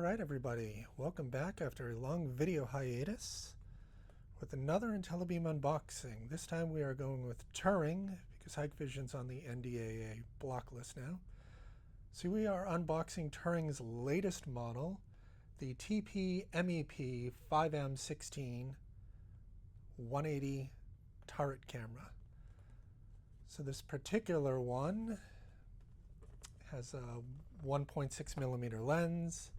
Alright everybody, welcome back after a long video hiatus with another Intellibeam unboxing. This time we are going with Turing because Hikvision's on the NDAA block list now. So we are unboxing Turing's latest model, the TP-MEP5M16-1Y turret camera. So this particular one has a 1.6 millimeter lens.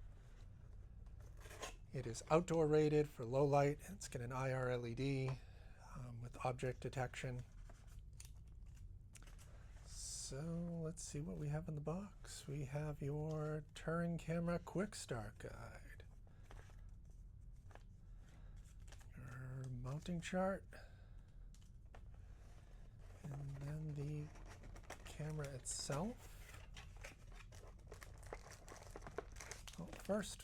It is outdoor rated for low light. It's got an IR LED with object detection. So let's see what we have in the box. We have your Turing camera quick start guide, your mounting chart, and then the camera itself. Well, first,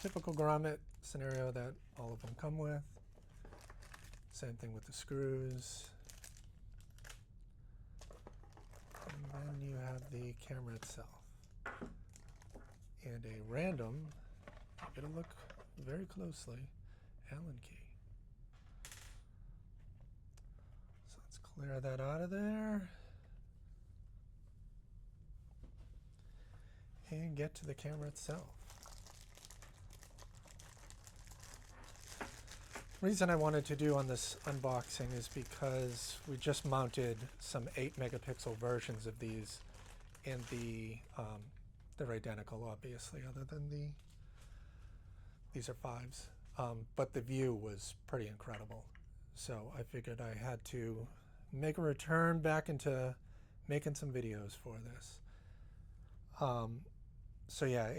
typical grommet scenario that all of them come with. Same thing with the screws. And then you have the camera itself. And a random, you're going to look very closely, Allen key. So let's clear that out of there. And get to the camera itself. The reason I wanted to do on this unboxing is because we just mounted some 8 megapixel versions of these, and they're identical obviously, other than these are 5s, but the view was pretty incredible. So I figured I had to make a return back into making some videos for this. So yeah,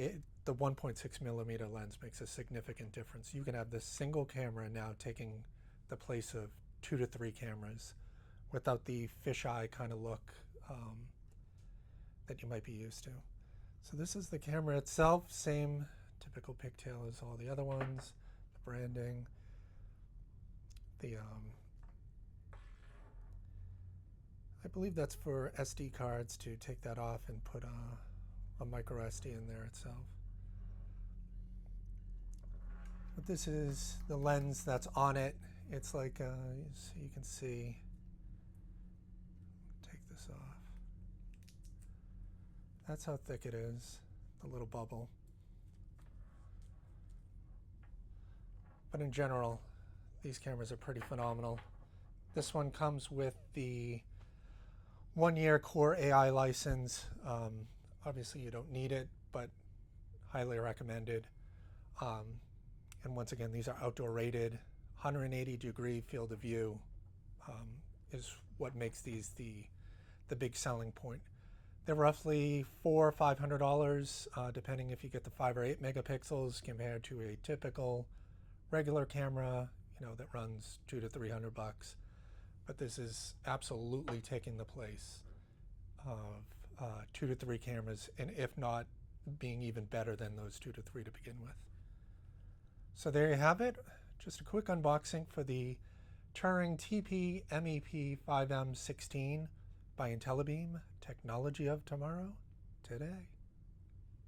the 1.6 millimeter lens makes a significant difference. You can have this single camera now taking the place of 2 to 3 cameras without the fisheye kind of look that you might be used to. So this is the camera itself, same typical pigtail as all the other ones, the branding, the I believe that's for SD cards, to take that off and put a micro SD in there itself. But this is the lens that's on it. It's like, so you can see, take this off. That's how thick it is, the little bubble. But in general, these cameras are pretty phenomenal. This one comes with the 1-year Core AI license. Obviously you don't need it, but highly recommended. And once again, these are outdoor rated. 180-degree field of view is what makes these the big selling point. They're roughly $400 or $500, depending if you get the 5 or 8 megapixels compared to a typical regular camera, that runs $200 to $300. But this is absolutely taking the place of 2 to 3 cameras, and if not, being even better than those 2 to 3 to begin with. So there you have it. Just a quick unboxing for the Turing TP-MEP5M16 by Intellibeam. Technology of tomorrow, today.